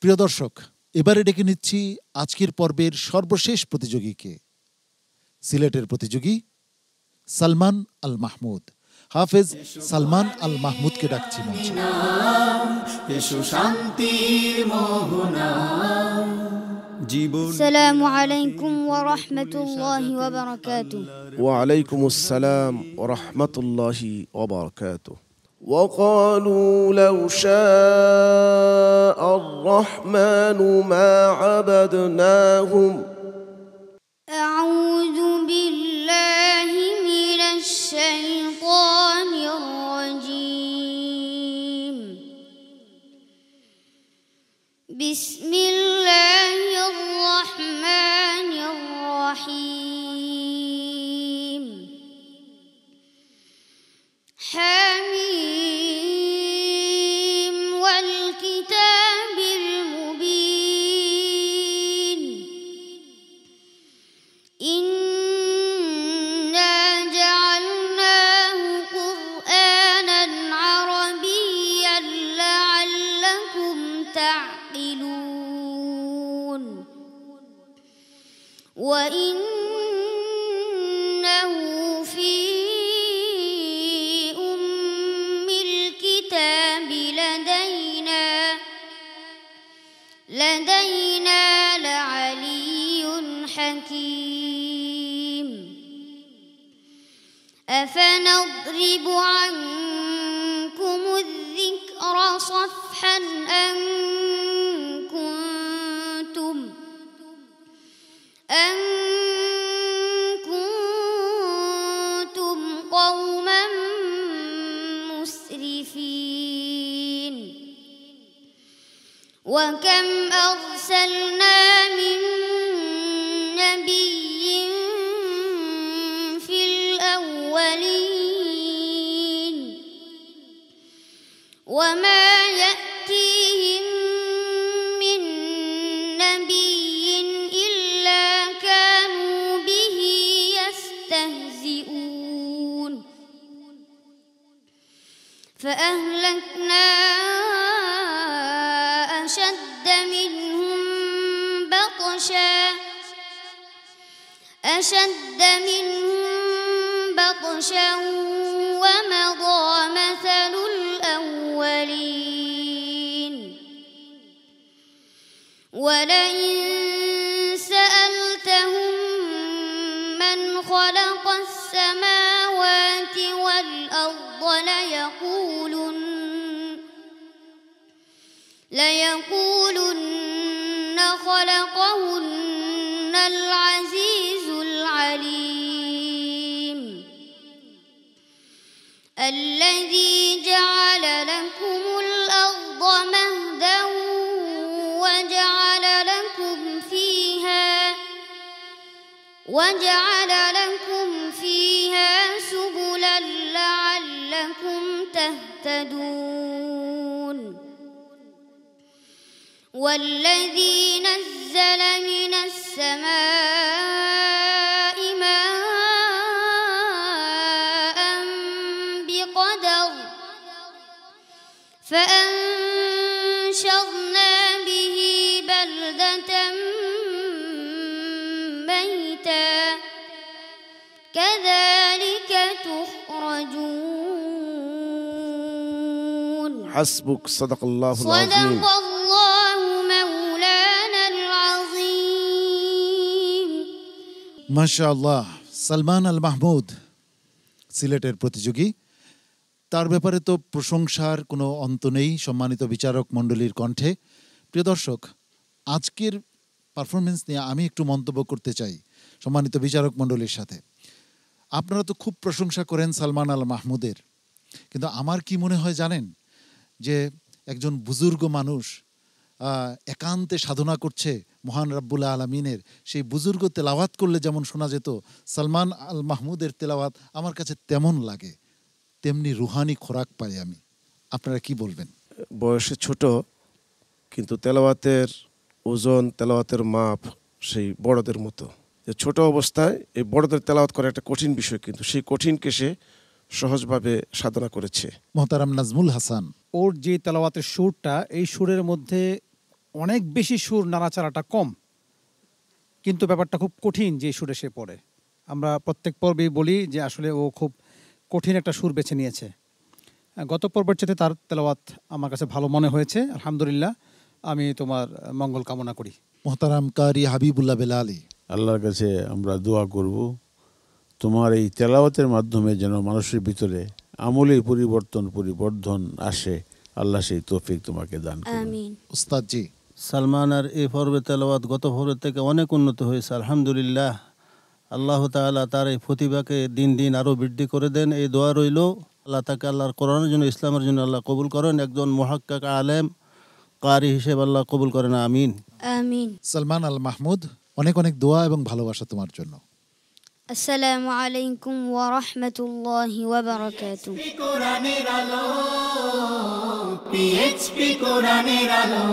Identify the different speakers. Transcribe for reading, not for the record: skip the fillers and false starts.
Speaker 1: প্রিয় দর্শক, এবারে ডেকে নিচ্ছি আজকের পর্বের সর্বশেষ প্রতিযোগীকে। সিলেটের প্রতিযোগী সালমান আল মাহমুদ। হাফেজ সালমান আল মাহমুদকে ডাকছি মঞ্চে।
Speaker 2: আসসালামু আলাইকুম ওয়া রাহমাতুল্লাহি ওয়া বারাকাতুহু।
Speaker 3: ওয়া আলাইকুমুস সালাম ওয়া রাহমাতুল্লাহি ওয়া বারাকাতুহু। وقالوا لو شاء الرحمن ما عبدناهم
Speaker 2: أعوذ بالله من الشيطان الرجيم. بسم الله الرحمن الرحيم. حميم والكتاب المبين. إنا جعلناه قرآنا عربيا لعلكم تعقلون. وإنه في لدينا لعلي حكيم. أفنضرب عنكم الذكر صفحا أن كنتم قوما مسرفين. وكم أرسلنا من نبي في الأولين وما يأتيهم من نبي إلا كانوا به يستهزئون. فأهلكنا أشد منهم بطشا ومضى مثل الأولين. ولئن سألتهم من خلق السماوات والأرض ليقولن خلقهن العزيز العليم. الذي جعل لكم الأرض مهدا وجعل لكم فيها سبلا لعلكم تهتدون. والذي نزل من السماء ماء بقدر فأنشرنا به بلدة ميتا كذلك تخرجون.
Speaker 3: حسبك صدق الله العظيم.
Speaker 2: صدق الله مولانا العظيم.
Speaker 1: মাশাআল্লাহ, সালমান আল মাহমুদ সিলেটের প্রতিযোগী। তার ব্যাপারে তো প্রশংসার কোনো অন্ত নেই সম্মানিত বিচারক মণ্ডলীর কণ্ঠে। প্রিয় দর্শক, আজকের পারফরমেন্স নিয়ে আমি একটু মন্তব্য করতে চাই সম্মানিত বিচারক মণ্ডলীর সাথে। আপনারা তো খুব প্রশংসা করেন সালমান আল মাহমুদের, কিন্তু আমার কি মনে হয় জানেন, যে একজন বুজুর্গ মানুষ একান্তে সাধনা করছে মহান রাব্বুল আলামিনের, সেই বুজুর্গ তেলাওয়াত করলে যেমন শোনা যেত, সালমান আল মাহমুদের তেলাওয়াত আমার কাছে তেমন লাগে, তেমনি রুহানি খোরাক পাই আমি। আপনারা কি বলবেন?
Speaker 3: বয়সে ছোট, কিন্তু তেলাওয়াতের ওজন, তেলাওয়াতের মাপ সেই বড়দের মতো। যে ছোট অবস্থায় এই বড়দের তেলাওয়াত করা একটা কঠিন বিষয়, কিন্তু সেই কঠিনকে সে সহজভাবে সাধনা করেছে।
Speaker 1: মোহতারাম নাজমুল হাসান,
Speaker 4: ওর যে তেলাওয়াতের সুরটা, এই সুরের মধ্যে অনেক বেশি সুর, নাড়াচাড়াটা কম, কিন্তু ব্যাপারটা খুব কঠিন যে সুরে সে পড়ে। আমরা প্রত্যেক পর্বেই বলি যে আসলে ও খুব কঠিন একটা সুর বেছে নিয়েছে। গত পর্বের চেয়ে তার তেলাওয়াত আমার কাছে ভালো মনে হয়েছে। আলহামদুলিল্লাহ, আমি তোমার মঙ্গল কামনা করি।
Speaker 1: মোহতারাম কারি হাবিবুল্লাহ বেলালি,
Speaker 5: আল্লাহর কাছে আমরা দোয়া করব তোমার এই তেলাওয়াতের মাধ্যমে যেন মানুষের ভিতরে আমলের পরিবর্ধন আসে। আল্লাহ সেই তৌফিক তোমাকে দান করুন।
Speaker 2: আমিন।
Speaker 1: উস্তাদ জি।
Speaker 6: সালমানের এই পর্বে তেলাওয়াত গত পর্বের থেকে অনেক উন্নত হয়েছে আলহামদুলিল্লাহ। আল্লাহ তাআলা তার এই প্রতিভাকে দিন দিন আরও বৃদ্ধি করে দেন, এই দোয়া রইল। আল্লাহ তাকে আল্লাহর কোরআনের জন্য, ইসলামের জন্য আল্লাহ কবুল করেন। একজন মুহাক্কিক আলেম কারি হিসেবে আল্লাহ কবুল করেন। আমিন
Speaker 2: আমিন।
Speaker 1: সালমান আল মাহমুদ, অনেক অনেক দোয়া এবং ভালোবাসা তোমার জন্য।
Speaker 2: আসসালামু আলাইকুম ওয়া রাহমাতুল্লাহি ওয়া বারাকাতুহু।
Speaker 7: কোরআনের আলো, PHP কোরআনের আলো।